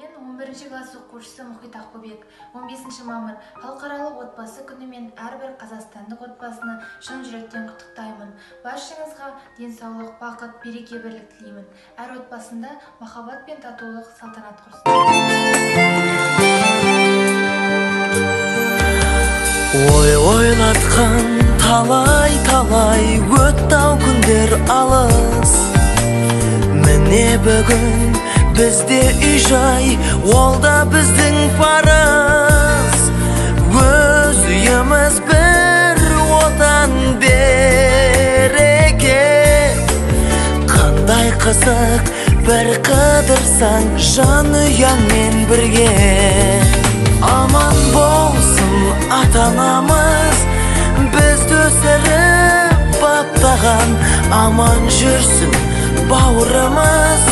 Мен 11 класс оқушысы Мұхит Ақбөбек. 15 мамыр халықаралық отбасы күні мен әрбір қазақстандық отбасыны шын жүректен құттықтаймын. Баршаңызға денсаулық, бақыт, береке-бірлік тілеймін. Әр отбасында махаббат пен татулық салтанат құрсын. Ойлатқан талай өтті-ау күндер алыс. Міне бүгін бізде үй-жай, ол да біздің парыз. Өз үйіміз бір отан береке. Қандай қызық бір қыдырсаң жан ұяңмен бірге. Аман болсын ата-анамыз, бізді өсіріп баптаған. Аман жүрсін бауырымыз,